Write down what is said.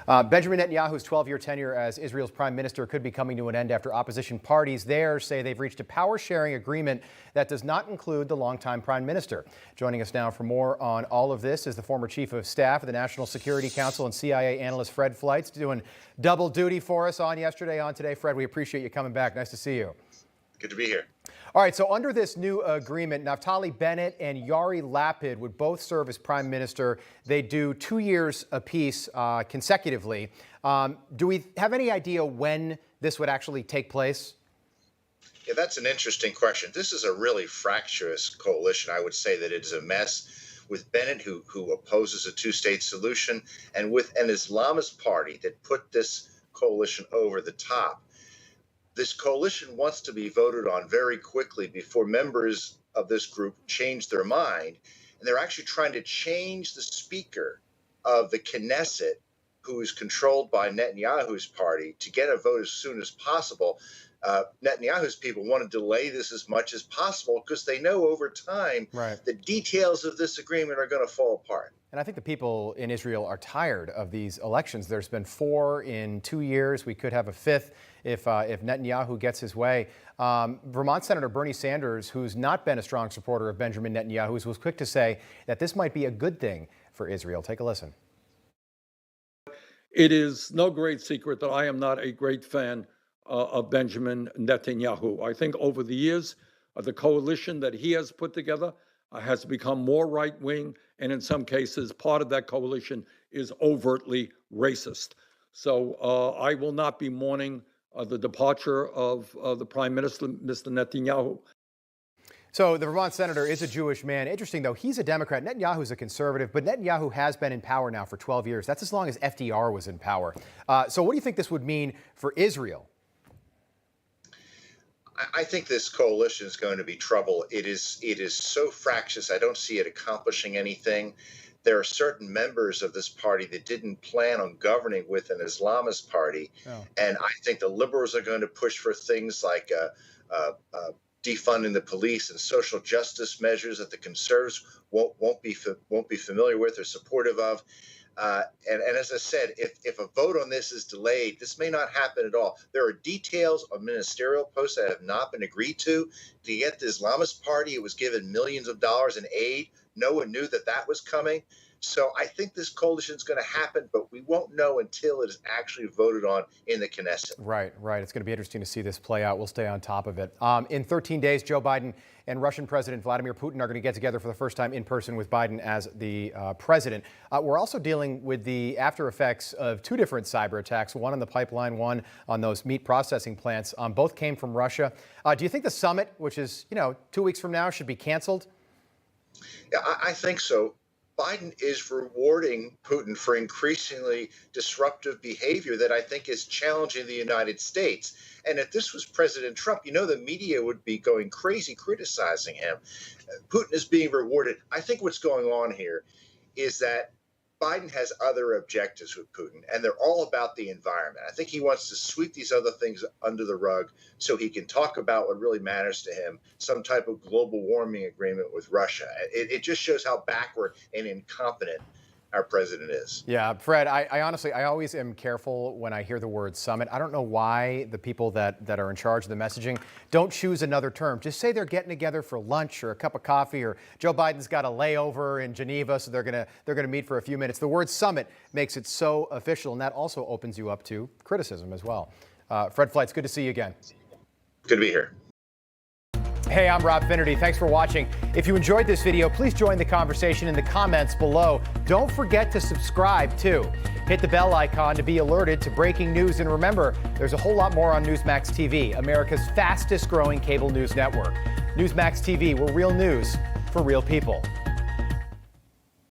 Benjamin Netanyahu's 12-year tenure as Israel's prime minister could be coming to an end after opposition parties there say they've reached a power-sharing agreement that does not include the longtime prime minister. Joining us now for more on all of this is the former chief of staff of the National Security Council and CIA analyst Fred Fleitz, doing double duty for us on yesterday, on today. Fred, we appreciate you coming back. Nice to see you. Good to be here. All right, so under this new agreement, Naftali Bennett and Yair Lapid would both serve as prime minister. They do 2 years apiece consecutively. Do we have any idea when this would actually take place? Yeah, that's an interesting question. This is a really fractious coalition. I would say that it is a mess with Bennett, who opposes a two-state solution, and with an Islamist party that put this coalition over the top. This coalition wants to be voted on very quickly before members of this group change their mind. And they're actually trying to change the speaker of the Knesset, who is controlled by Netanyahu's party, to get a vote as soon as possible. Netanyahu's people want to delay this as much as possible because they know over time the details of this agreement are going to fall apart. And I think the people in Israel are tired of these elections. There's been 4 in 2 years. We could have a 5th if Netanyahu gets his way. Vermont Senator Bernie Sanders, who's not been a strong supporter of Benjamin Netanyahu, was quick to say that this might be a good thing for Israel. Take a listen. It is no great secret that I am not a great fan of Benjamin Netanyahu. I think over the years, the coalition that he has put together has become more right-wing, and in some cases, part of that coalition is overtly racist. So I will not be mourning the departure of the Prime Minister, Mr. Netanyahu. So the Vermont senator is a Jewish man. Interesting, though, he's a Democrat. Netanyahu's a conservative, but Netanyahu has been in power now for 12 years. That's as long as FDR was in power. So what do you think this would mean for Israel? I think this coalition is going to be trouble. It is so fractious. I don't see it accomplishing anything. There are certain members of this party that didn't plan on governing with an Islamist party. And I think the liberals are going to push for things like defunding the police and social justice measures that the conservatives won't be familiar with or supportive of. And as I said, if a vote on this is delayed, this may not happen at all. There are details of ministerial posts that have not been agreed to. To get the Islamist party, it was given millions of dollars in aid. No one knew that that was coming. So I think this coalition is going to happen, but we won't know until it is actually voted on in the Knesset. Right. It's going to be interesting to see this play out. We'll stay on top of it. In 13 days, Joe Biden and Russian President Vladimir Putin are going to get together for the first time in person with Biden as the president. We're also dealing with the after effects of 2 different cyber attacks, one on the pipeline, one on those meat processing plants. Both came from Russia. Do you think the summit, which is 2 weeks from now, should be canceled? Yeah, I think so. Biden is rewarding Putin for increasingly disruptive behavior that I think is challenging the United States. And if this was President Trump, the media would be going crazy criticizing him. Putin is being rewarded. I think what's going on here is that Biden has other objectives with Putin, and they're all about the environment. I think he wants to sweep these other things under the rug so he can talk about what really matters to him, some type of global warming agreement with Russia. It just shows how backward and incompetent our president is. Yeah, Fred, I honestly, I always am careful when I hear the word summit. I don't know why the people that are in charge of the messaging don't choose another term. Just say they're getting together for lunch or a cup of coffee, or Joe Biden's got a layover in Geneva, so they're gonna meet for a few minutes. The word summit makes it so official, and that also opens you up to criticism as well. Fred Fleitz, good to see you again. Good to be here. Hey, I'm Rob Finnerty. Thanks for watching. If you enjoyed this video, please join the conversation in the comments below. Don't forget to subscribe, too. Hit the bell icon to be alerted to breaking news. And remember, there's a whole lot more on Newsmax TV, America's fastest growing cable news network. Newsmax TV, we're real news for real people.